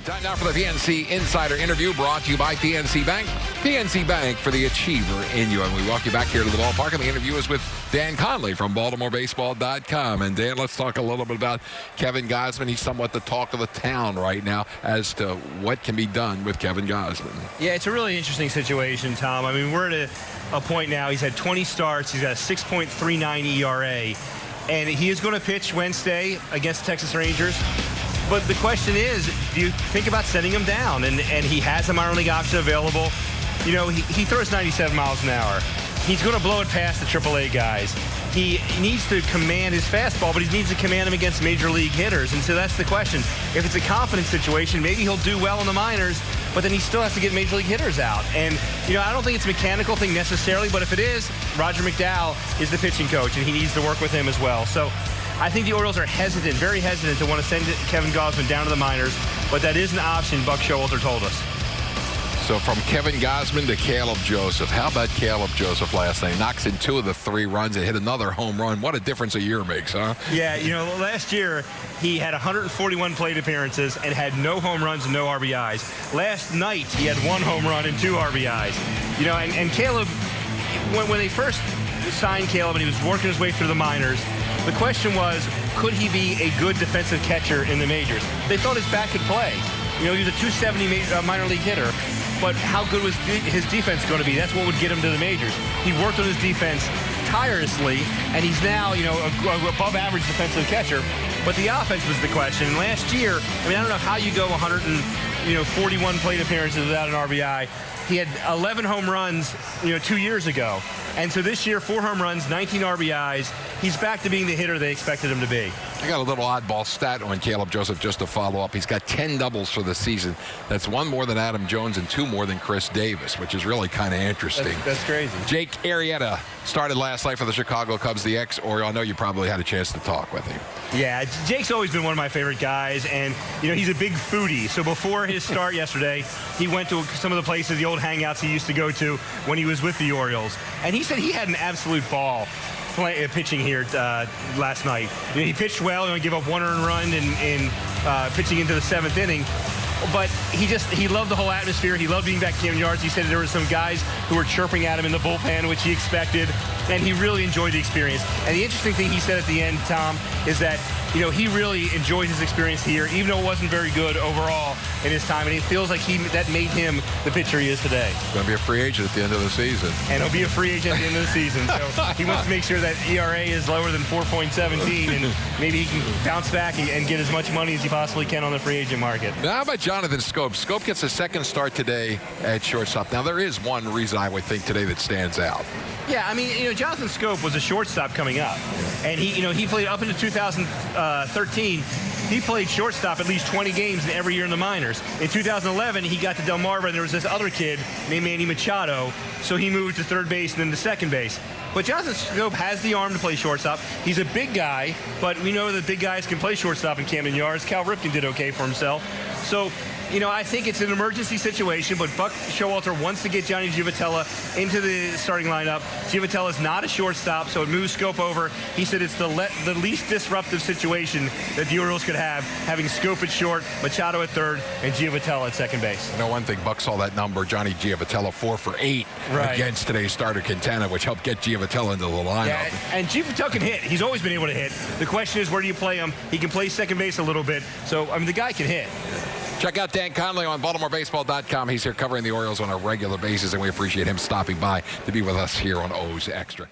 Time now for the PNC Insider interview brought to you by PNC Bank. PNC Bank for the achiever in you. And we welcome you back here to the ballpark. And the interview is with Dan Connolly from BaltimoreBaseball.com. And Dan, let's talk a little bit about Kevin Gausman. He's somewhat the talk of the town right now as to what can be done with Kevin Gausman. Yeah, it's a really interesting situation, Tom. I mean, we're at a point now. He's had 20 starts. He's got a 6.39 ERA. And he is going to pitch Wednesday against the Texas Rangers. But the question is, do you think about sending him down? And he has a minor league option available. You know, he throws 97 miles an hour. He's going to blow it past the AAA guys. He needs to command his fastball, but he needs to command him against major league hitters. And so that's the question. If it's a confidence situation, maybe he'll do well in the minors, but then he still has to get major league hitters out. And, you know, I don't think it's a mechanical thing necessarily, but if it is, Roger McDowell is the pitching coach, and he needs to work with him as well. So I think the Orioles are hesitant, very hesitant to want to send Kevin Gausman down to the minors, but that is an option, Buck Showalter told us. So from Kevin Gausman to Caleb Joseph. How about Caleb Joseph last night? Knocks in 2 of the 3 runs and hit another home run. What a difference a year makes, huh? Yeah, you know, last year he had 141 plate appearances and had no home runs and no RBIs. Last night he had 1 home run and 2 RBIs. You know, and Caleb, when they first signed Caleb and he was working his way through the minors, the question was, could he be a good defensive catcher in the majors? They thought his bat could play. You know, he was a 270 minor league hitter, but how good was his defense going to be? That's what would get him to the majors. He worked on his defense tirelessly, and he's now, you know, a above average defensive catcher. But the offense was the question. And last year, I mean, I don't know how you go 141 plate appearances without an RBI. He had 11 home runs, you know, 2 years ago. And so this year, 4 home runs, 19 RBIs. He's back to being the hitter they expected him to be. I got a little oddball stat on Caleb Joseph just to follow up. He's got 10 doubles for the season. That's 1 more than Adam Jones and 2 more than Chris Davis, which is really kind of interesting. That's crazy. Jake Arrieta started last night for the Chicago Cubs, the ex-Oriole. I know you probably had a chance to talk with him. Yeah, Jake's always been one of my favorite guys, and, you know, he's a big foodie. So before his start yesterday, he went to some of the places, the old hangouts he used to go to when he was with the Orioles. And he said he had an absolute ball pitching here last night. You know, he pitched well, and gave up 1 earned run in pitching into the 7th inning. But he loved the whole atmosphere. He loved being back in Camden Yards. He said there were some guys who were chirping at him in the bullpen, which he expected, and he really enjoyed the experience. And the interesting thing he said at the end, Tom, is that, you know, he really enjoyed his experience here, even though it wasn't very good overall in his time. And he feels like that made him the pitcher he is today. He's going to be a free agent at the end of the season. And he'll be a free agent at the end of the season. So he wants to make sure that ERA is lower than 4.17, and maybe he can bounce back and get as much money as he possibly can on the free agent market. Now, how about Jonathan Scope? Scope gets a 2nd start today at shortstop. Now, there is one reason I would think today that stands out. Yeah, I mean, you know, Jonathan Scope was a shortstop coming up, and he played up into 2013. He played shortstop at least 20 games in every year in the minors. In 2011, he got to Delmarva, and there was this other kid named Manny Machado, so he moved to 3rd base and then to 2nd base. But Jonathan Scope has the arm to play shortstop. He's a big guy, but we know that big guys can play shortstop in Camden Yards. Cal Ripken did okay for himself. So, you know, I think it's an emergency situation, but Buck Showalter wants to get Johnny Giavotella into the starting lineup. Giavotella's not a shortstop, so it moves Scope over. He said it's the least disruptive situation that the Orioles could have, having Scope at short, Machado at 3rd, and Giavotella at 2nd base. You know, one thing, Buck saw that number, Johnny Giavotella, 4 for 8 against today's starter Quintana, which helped get Giavotella into the lineup. Yeah, and Giavotella can hit. He's always been able to hit. The question is, where do you play him? He can play 2nd base a little bit. So, I mean, the guy can hit. Check out Dan Connolly on BaltimoreBaseball.com. He's here covering the Orioles on a regular basis, and we appreciate him stopping by to be with us here on O's Extra.